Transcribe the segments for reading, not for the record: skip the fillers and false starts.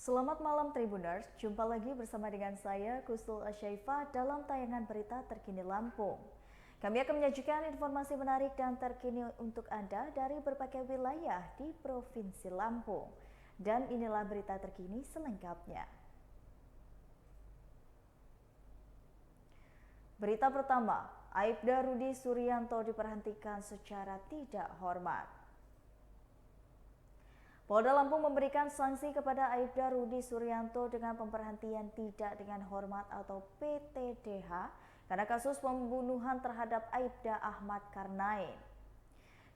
Selamat malam Tribuners, jumpa lagi bersama dengan saya Kustul Asyaifah dalam tayangan berita terkini Lampung. Kami akan menyajikan informasi menarik dan terkini untuk Anda dari berbagai wilayah di Provinsi Lampung. Dan inilah berita terkini selengkapnya. Berita pertama, Aibda Rudi Suryanto diberhentikan secara tidak hormat. Polda Lampung memberikan sanksi kepada Aibda Rudi Suryanto dengan pemberhentian tidak dengan hormat atau PTDH karena kasus pembunuhan terhadap Aibda Ahmad Karnain.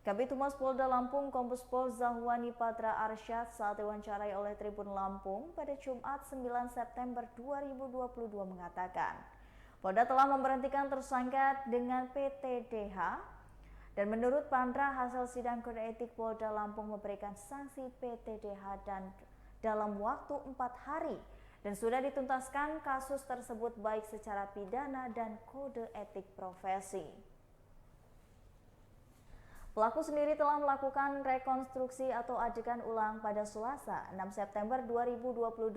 Kabid Humas Polda Lampung Kombes Pol Zahwani Patra Arsyad saat diwawancarai oleh Tribun Lampung pada Jumat 9 September 2022 mengatakan, Polda telah memberhentikan tersangka dengan PTDH. Dan menurut Pandra, hasil sidang kode etik Polda Lampung memberikan sanksi PTDH dan dalam waktu 4 hari dan sudah dituntaskan kasus tersebut baik secara pidana dan kode etik profesi. Pelaku sendiri telah melakukan rekonstruksi atau adegan ulang pada Selasa 6 September 2022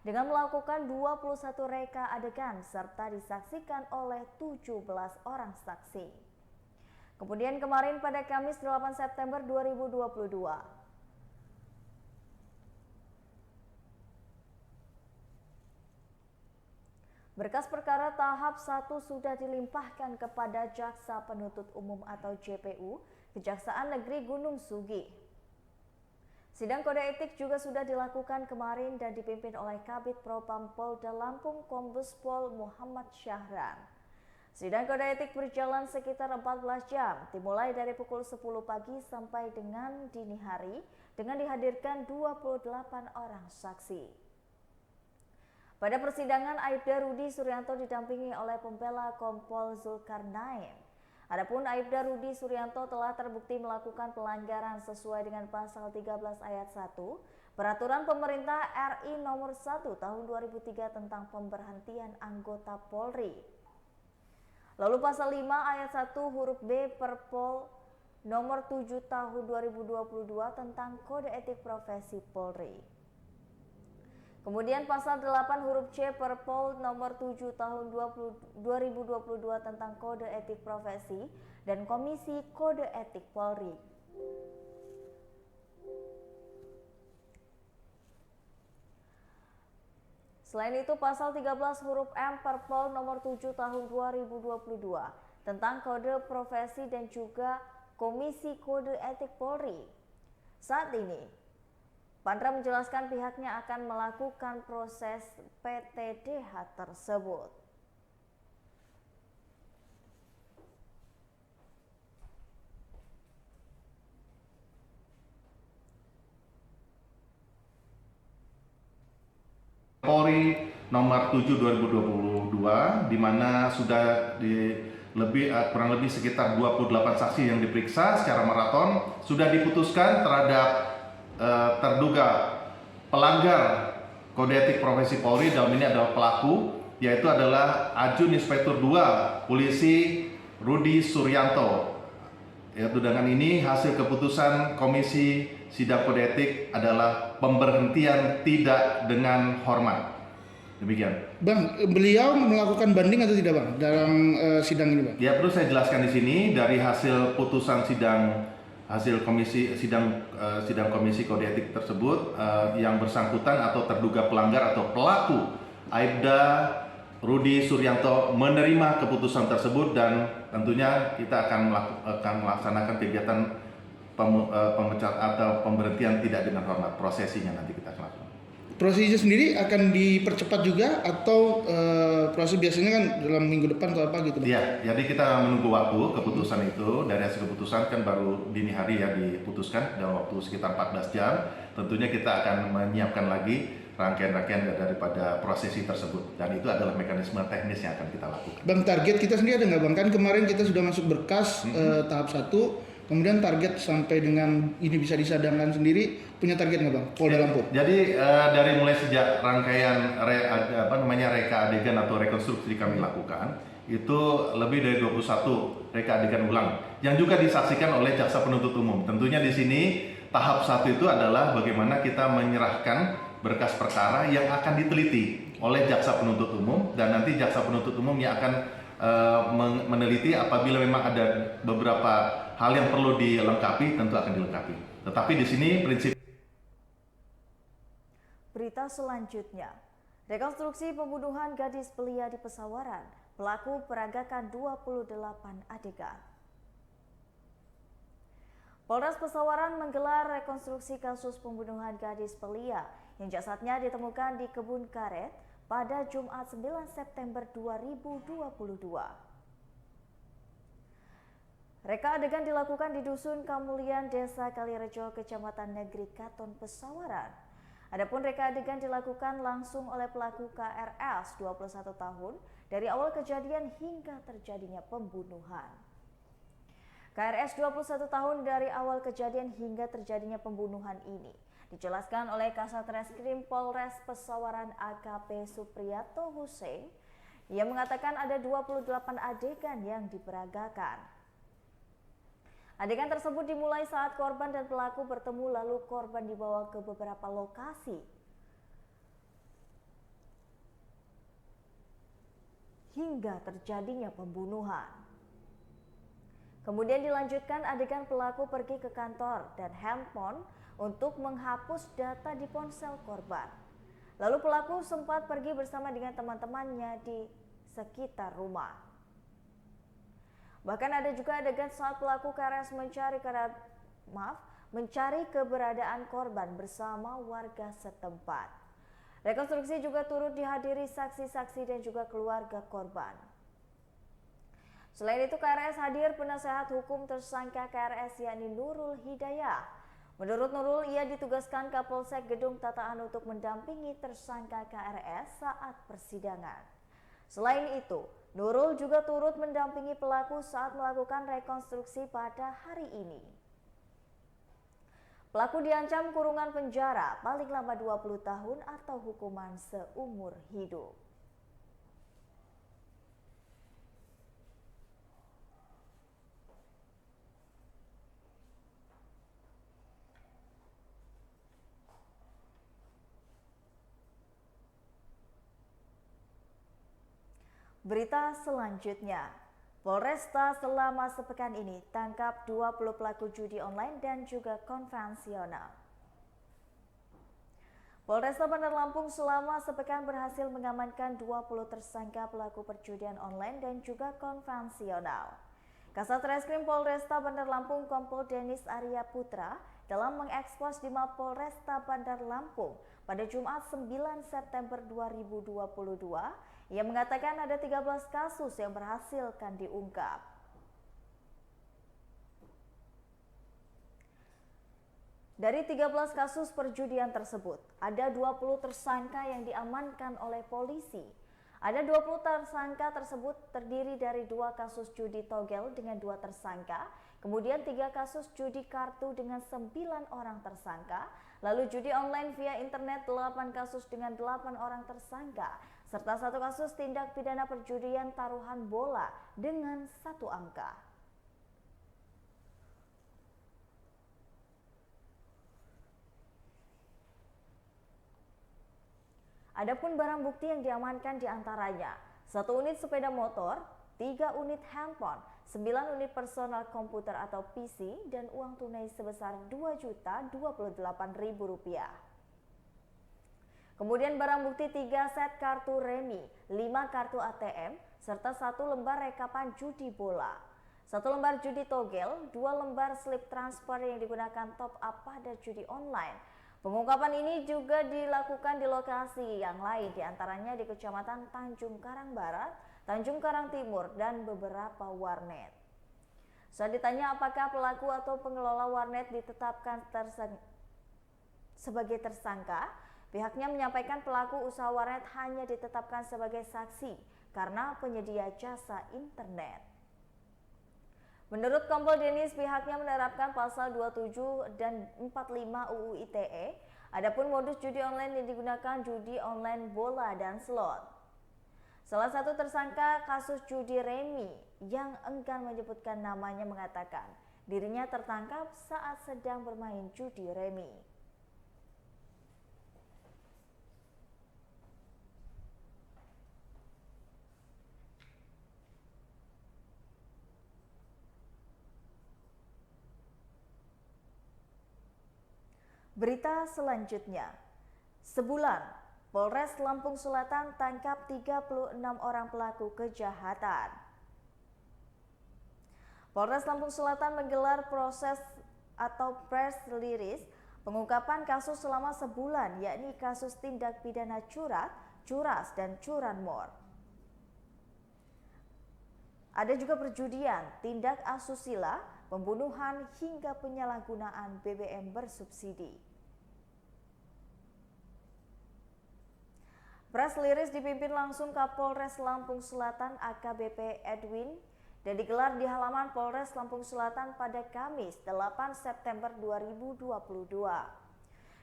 dengan melakukan 21 reka adegan serta disaksikan oleh 17 orang saksi. Kemudian kemarin pada Kamis 8 September 2022, berkas perkara tahap 1 sudah dilimpahkan kepada Jaksa Penuntut Umum atau JPU, Kejaksaan Negeri Gunung Sugi. Sidang kode etik juga sudah dilakukan kemarin dan dipimpin oleh Kabid Propam Polda Lampung Kombes Pol Muhammad Syahran. Sidang kode etik berjalan sekitar 14 jam, dimulai dari pukul 10 pagi sampai dengan dini hari, dengan dihadirkan 28 orang saksi. Pada persidangan, Aibda Rudi Suryanto didampingi oleh pembela Kompol Zulkarnain. Adapun Aibda Rudi Suryanto telah terbukti melakukan pelanggaran sesuai dengan pasal 13 ayat 1 Peraturan Pemerintah RI Nomor 1 Tahun 2003 tentang pemberhentian anggota Polri. Lalu pasal 5 ayat 1 huruf B Perpol nomor 7 tahun 2022 tentang kode etik profesi Polri. Kemudian pasal 8 huruf C Perpol nomor 7 tahun 2022 tentang kode etik profesi dan Komisi Kode Etik Polri. Selain itu, pasal 13 huruf M Perpol nomor 7 tahun 2022 tentang kode profesi dan juga Komisi Kode Etik Polri. Saat ini, Pandra menjelaskan pihaknya akan melakukan proses PTDH tersebut. Polri nomor 7 2022 di mana sudah kurang lebih sekitar 28 saksi yang diperiksa secara maraton, sudah diputuskan terhadap terduga pelanggar kode etik profesi Polri, dalam ini adalah pelaku, yaitu adalah Ajun Inspektur 2 Polisi Rudi Suryanto. Yaitu dengan ini hasil keputusan Komisi Sidang Kode Etik adalah pemberhentian tidak dengan hormat. Demikian. Bang, beliau melakukan banding atau tidak, Bang, dalam sidang ini, Bang? Ya, perlu saya jelaskan di sini dari hasil putusan sidang sidang Komisi Kode Etik tersebut, yang bersangkutan atau terduga pelanggar atau pelaku Aibda Rudi Suryanto menerima keputusan tersebut dan tentunya kita akan melaksanakan kegiatan pemecat atau pemberhentian tidak dengan hormat. Prosesinya nanti kita akan lakukan. Prosesnya sendiri akan dipercepat juga atau proses biasanya kan dalam minggu depan atau apa gitu, Bang? Iya, jadi kita menunggu waktu keputusan itu. Dari hasil keputusan kan baru dini hari ya diputuskan dalam waktu sekitar 14 jam. Tentunya kita akan menyiapkan lagi rangkaian-rangkaian daripada prosesi tersebut, dan itu adalah mekanisme teknis yang akan kita lakukan. Bang, target kita sendiri ada nggak, Bang? Kan kemarin kita sudah masuk berkas tahap 1, kemudian target sampai dengan ini bisa disadangkan sendiri, punya target nggak, Bang, Polda Lampung? Jadi dari mulai sejak rangkaian reka adegan atau rekonstruksi kami lakukan, itu lebih dari 21 reka adegan ulang yang juga disaksikan oleh Jaksa Penuntut Umum. Tentunya di sini tahap 1 itu adalah bagaimana kita menyerahkan berkas perkara yang akan diteliti oleh jaksa penuntut umum, dan nanti jaksa penuntut umum yang akan meneliti apabila memang ada beberapa hal yang perlu dilengkapi, tentu akan dilengkapi. Tetapi di sini prinsip. Berita selanjutnya, rekonstruksi pembunuhan gadis belia di Pesawaran, pelaku peragakan 28 adegan. Polres Pesawaran menggelar rekonstruksi kasus pembunuhan gadis belia yang jasadnya ditemukan di kebun karet pada Jumat 9 September 2022. Reka adegan dilakukan di Dusun Kamulian, Desa Kalirejo, Kecamatan Negeri Katon, Pesawaran. Adapun reka adegan dilakukan langsung oleh pelaku KRS 21 tahun dari awal kejadian hingga terjadinya pembunuhan. KRS 21 tahun dari awal kejadian hingga terjadinya pembunuhan ini dijelaskan oleh Kasat Reskrim Polres Pesawaran AKP Supriyato Hussein. Ia mengatakan ada 28 adegan yang diperagakan. Adegan tersebut dimulai saat korban dan pelaku bertemu, lalu korban dibawa ke beberapa lokasi hingga terjadinya pembunuhan. Kemudian dilanjutkan adegan pelaku pergi ke kantor dan handphone untuk menghapus data di ponsel korban. Lalu pelaku sempat pergi bersama dengan teman-temannya di sekitar rumah. Bahkan ada juga adegan saat pelaku KRS mencari keberadaan korban bersama warga setempat. Rekonstruksi juga turut dihadiri saksi-saksi dan juga keluarga korban. Selain itu, KRS hadir penasehat hukum tersangka KRS yakni Nurul Hidayah. Menurut Nurul, ia ditugaskan Kapolsek Gedung Tataan untuk mendampingi tersangka KRS saat persidangan. Selain itu, Nurul juga turut mendampingi pelaku saat melakukan rekonstruksi pada hari ini. Pelaku diancam kurungan penjara paling lama 20 tahun atau hukuman seumur hidup. Berita selanjutnya, Polresta selama sepekan ini tangkap 20 pelaku judi online dan juga konvensional. Polresta Bandar Lampung selama sepekan berhasil mengamankan 20 tersangka pelaku perjudian online dan juga konvensional. Kasat Reskrim Polresta Bandar Lampung Kompol Denis Arya Putra dalam mengekspos di Mapolresta Bandar Lampung pada Jumat 9 September 2022, ia mengatakan ada 13 kasus yang berhasil diungkap. Dari 13 kasus perjudian tersebut, ada 20 tersangka yang diamankan oleh polisi. Ada 20 tersangka tersebut terdiri dari 2 kasus judi togel dengan 2 tersangka, kemudian 3 kasus judi kartu dengan 9 orang tersangka, lalu judi online via internet 8 kasus dengan 8 orang tersangka, serta 1 kasus tindak pidana perjudian taruhan bola dengan 1 angka. Adapun barang bukti yang diamankan diantaranya 1 unit sepeda motor, 3 unit handphone, 9 unit personal komputer atau PC, dan uang tunai sebesar Rp2.028.000. Kemudian barang bukti 3 set kartu remi, 5 kartu ATM, serta 1 lembar rekapan judi bola, 1 lembar judi togel, 2 lembar slip transfer yang digunakan top up pada judi online. Pengungkapan ini juga dilakukan di lokasi yang lain, diantaranya di Kecamatan Tanjung Karang Barat, Tanjung Karang Timur, dan beberapa warnet. Saat ditanya apakah pelaku atau pengelola warnet ditetapkan sebagai tersangka, pihaknya menyampaikan pelaku usaha warnet hanya ditetapkan sebagai saksi karena penyedia jasa internet. Menurut Kompol Denis, pihaknya menerapkan pasal 27 dan 45 UU ITE. Adapun modus judi online yang digunakan judi online bola dan slot. Salah satu tersangka kasus judi remi yang enggan menyebutkan namanya mengatakan dirinya tertangkap saat sedang bermain judi remi. Berita selanjutnya, sebulan Polres Lampung Selatan tangkap 36 orang pelaku kejahatan. Polres Lampung Selatan menggelar proses atau press release pengungkapan kasus selama sebulan, yakni kasus tindak pidana curat, curas, dan curanmor. Ada juga perjudian, tindak asusila, pembunuhan, hingga penyalahgunaan BBM bersubsidi. Press release dipimpin langsung Kapolres Lampung Selatan AKBP Edwin dan digelar di halaman Polres Lampung Selatan pada Kamis 8 September 2022.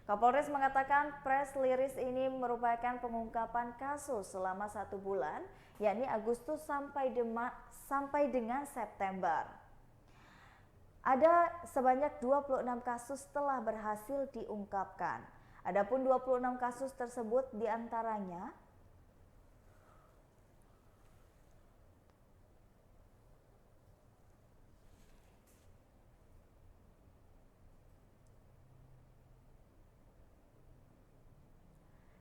Kapolres mengatakan press release ini merupakan pengungkapan kasus selama 1 bulan, yakni Agustus sampai dengan September. Ada sebanyak 26 kasus telah berhasil diungkapkan. Adapun 26 kasus tersebut diantaranya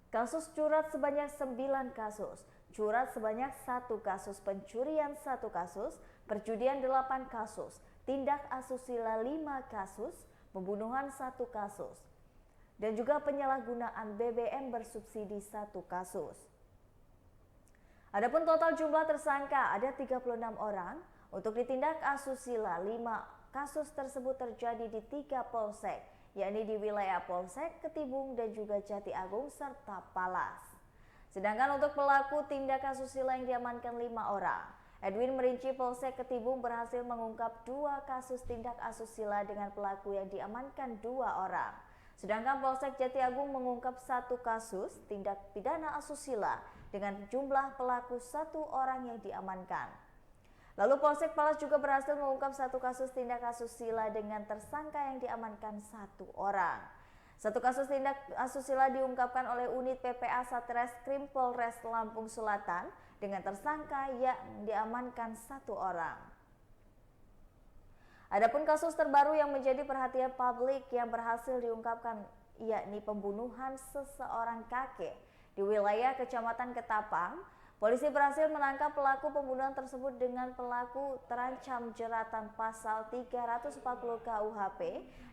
kasus curat sebanyak 9 kasus, curat sebanyak 1 kasus, pencurian 1 kasus, perjudian 8 kasus, tindak asusila 5 kasus, pembunuhan 1 kasus, dan juga penyalahgunaan BBM bersubsidi 1 kasus. Adapun total jumlah tersangka ada 36 orang. Untuk ditindak asusila, 5 kasus tersebut terjadi di 3 polsek, yakni di wilayah Polsek Ketibung dan juga Jati Agung serta Palas. Sedangkan untuk pelaku tindak asusila yang diamankan 5 orang. Edwin merinci Polsek Ketibung berhasil mengungkap 2 kasus tindak asusila dengan pelaku yang diamankan 2 orang. Sedangkan Polsek Jati Agung mengungkap 1 kasus tindak pidana asusila dengan jumlah pelaku 1 orang yang diamankan. Lalu Polsek Palas juga berhasil mengungkap 1 kasus tindak asusila dengan tersangka yang diamankan 1 orang. 1 kasus tindak asusila diungkapkan oleh unit PPA Satreskrim Polres Lampung Selatan dengan tersangka yang diamankan 1 orang. Adapun kasus terbaru yang menjadi perhatian publik yang berhasil diungkapkan yakni pembunuhan seseorang kakek di wilayah Kecamatan Ketapang. Polisi berhasil menangkap pelaku pembunuhan tersebut dengan pelaku terancam jeratan pasal 340 KUHP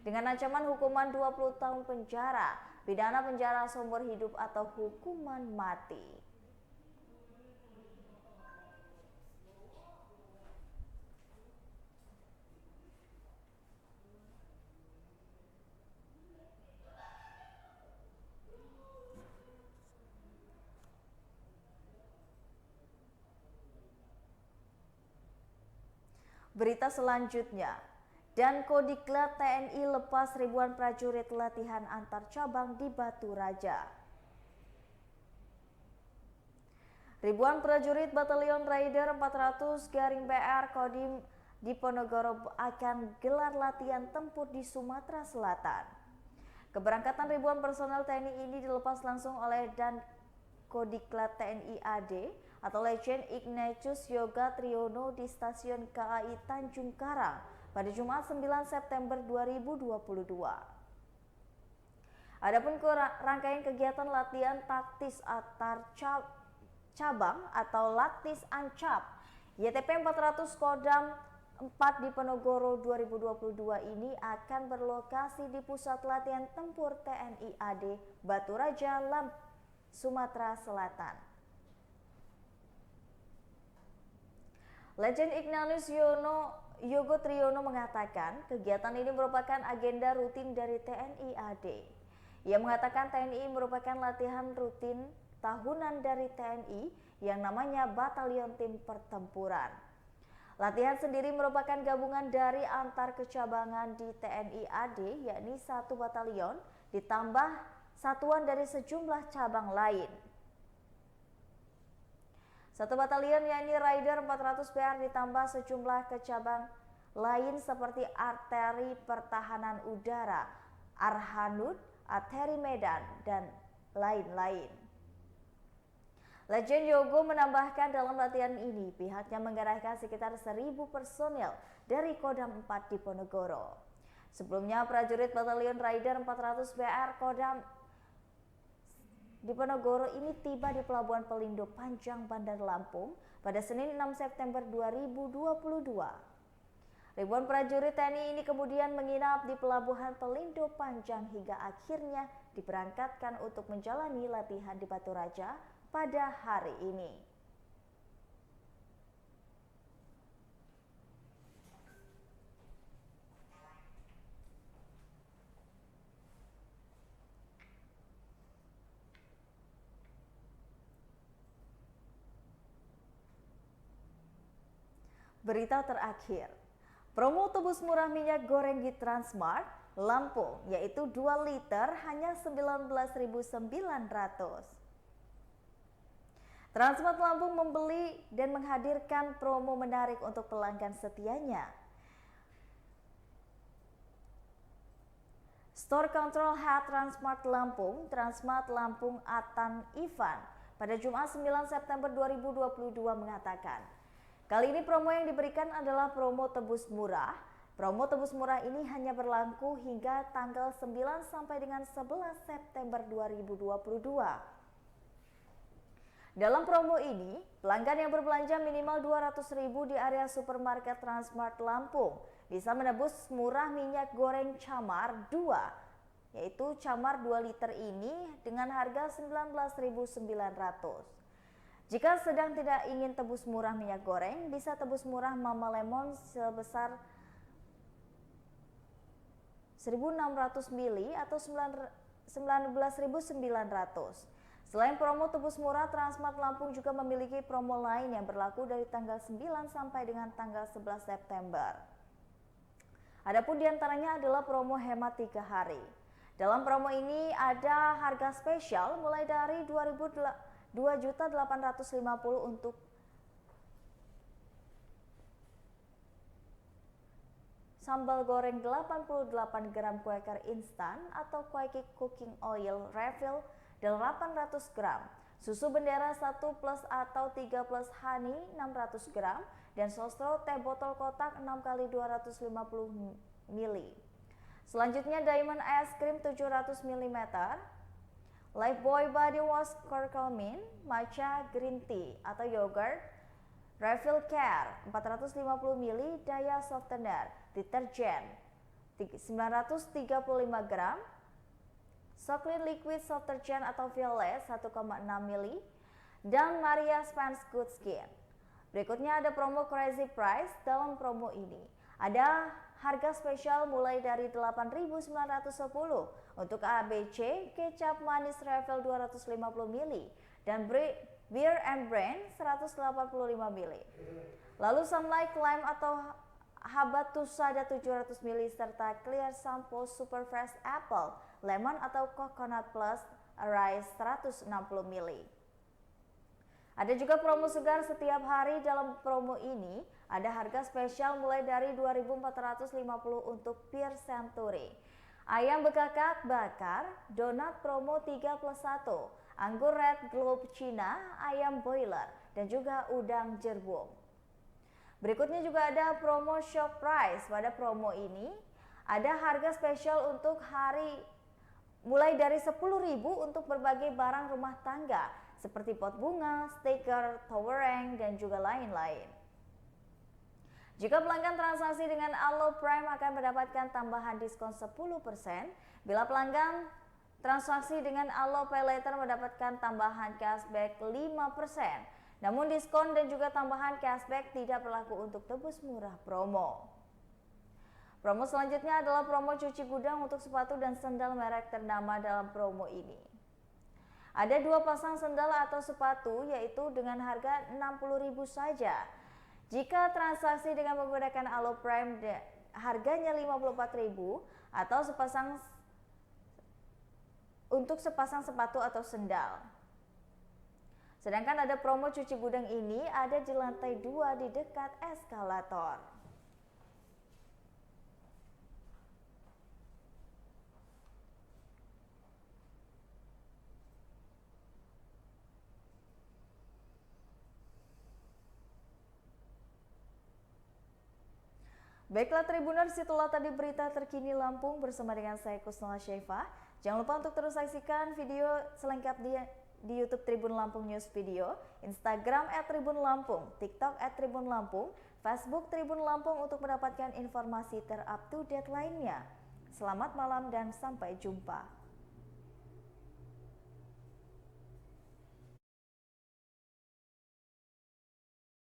dengan ancaman hukuman 20 tahun penjara, pidana penjara seumur hidup atau hukuman mati. Berita selanjutnya, Dankodiklat TNI lepas ribuan prajurit latihan antar cabang di Batu Raja. Ribuan prajurit Batalion Raider 400 Garing BR Kodim Diponegoro akan gelar latihan tempur di Sumatera Selatan. Keberangkatan ribuan personel TNI ini dilepas langsung oleh Dankodiklat TNI AD atau Letjen Ignatius Yoga Triyono di Stasiun KAI Tanjung Karang pada Jumat 9 September 2022. Adapun rangkaian kegiatan latihan taktis antar cabang atau Latis Ancap YTP 400 Kodam 4 di Ponorogo 2022 ini akan berlokasi di Pusat Latihan Tempur TNI AD Batu Raja, Sumatera Selatan. Letjen Ignatius Yoga Triyono mengatakan kegiatan ini merupakan agenda rutin dari TNI AD. Ia mengatakan TNI merupakan latihan rutin tahunan dari TNI yang namanya Batalion Tim Pertempuran. Latihan sendiri merupakan gabungan dari antar kecabangan di TNI AD, yakni 1 batalion ditambah satuan dari sejumlah cabang lain. 1 batalion yakni Raider 400 BR ditambah sejumlah kecabang lain seperti Arteri Pertahanan Udara, Arhanud, Arteri Medan, dan lain-lain. Letjen Yogo menambahkan dalam latihan ini pihaknya menggerahkan sekitar 1.000 personel dari Kodam 4 di Ponorogo. Sebelumnya, prajurit Batalion Raider 400 BR Kodam Diponegoro ini tiba di Pelabuhan Pelindo Panjang, Bandar Lampung pada Senin 6 September 2022. Ribuan prajurit TNI ini kemudian menginap di Pelabuhan Pelindo Panjang hingga akhirnya diberangkatkan untuk menjalani latihan di Batu Raja pada hari ini. Berita terakhir, promo tebus murah minyak goreng di Transmart Lampung yaitu 2 liter hanya 19.900. Transmart Lampung membeli dan menghadirkan promo menarik untuk pelanggan setianya. Store Control Head Transmart Lampung Atan Ivan pada Jumat 9 September 2022 mengatakan, kali ini promo yang diberikan adalah promo tebus murah. Promo tebus murah ini hanya berlaku hingga tanggal 9 sampai dengan 11 September 2022. Dalam promo ini, pelanggan yang berbelanja minimal 200.000 di area supermarket Transmart Lampung bisa menebus murah minyak goreng Camar 2, yaitu Camar 2 liter ini dengan harga 19.900. Jika sedang tidak ingin tebus murah minyak goreng, bisa tebus murah Mama Lemon sebesar 1.600 mili atau 19.900. Selain promo tebus murah, Transmart Lampung juga memiliki promo lain yang berlaku dari tanggal 9 sampai dengan tanggal 11 September. Adapun diantaranya adalah promo hemat 3 hari. Dalam promo ini ada harga spesial mulai dari 2.850.000 untuk sambal goreng 88 gram Quaker instan atau Quaker cooking oil refill 800 gram, susu bendera 1 plus atau 3 plus honey 600 gram, dan sostro teh botol kotak 6 kali 250 ml. Selanjutnya Diamond Ice Cream 700 ml, Lifebuoy Body Wash Curcumin, Matcha Green Tea atau Yogurt, Refill Care 450 ml, Daya Softener, Deterjen 935 gram, Soclean Liquid Soft Detergent atau Violet 1,6 ml, dan Maria Spence Good Skin. Berikutnya ada promo Crazy Price. Dalam promo ini ada harga spesial mulai dari 8.910 untuk ABC kecap manis refill 250 ml dan Beer and Brand 185 ml. Lalu Sunlight Lime atau Habatusada 700 ml serta Clear Shampoo Super Fresh Apple Lemon atau Coconut Plus Rice 160 ml. Ada juga promo segar setiap hari. Dalam promo ini ada harga spesial mulai dari 2.450 untuk Pure Century, ayam bekakak bakar, donat promo 3 plus 1, anggur Red Globe Cina, ayam boiler, dan juga udang jerbong. Berikutnya juga ada promo Shop Price. Pada promo ini ada harga spesial untuk hari mulai dari 10.000 untuk berbagai barang rumah tangga seperti pot bunga, stiker, towereng, dan juga lain-lain. Jika pelanggan transaksi dengan Alo Prime akan mendapatkan tambahan diskon 10%, bila pelanggan transaksi dengan Alo Pay Later mendapatkan tambahan cashback 5%. Namun diskon dan juga tambahan cashback tidak berlaku untuk tebus murah promo. Promo selanjutnya adalah promo cuci gudang untuk sepatu dan sandal merek ternama dalam promo ini. Ada 2 pasang sandal atau sepatu yaitu dengan harga 60.000 saja. Jika transaksi dengan menggunakan Alo Prime harganya 54.000 atau untuk sepasang sepatu atau sandal. Sedangkan ada promo cuci gudang ini ada di lantai 2 di dekat eskalator. Baiklah Tribuners, itulah tadi berita terkini Lampung bersama dengan saya Kusnala Syaifah. Jangan lupa untuk terus saksikan video selengkapnya di YouTube Tribun Lampung News Video, Instagram @tribunlampung, TikTok @tribunlampung, Facebook Tribun Lampung untuk mendapatkan informasi terupdate lainnya. Selamat malam dan sampai jumpa.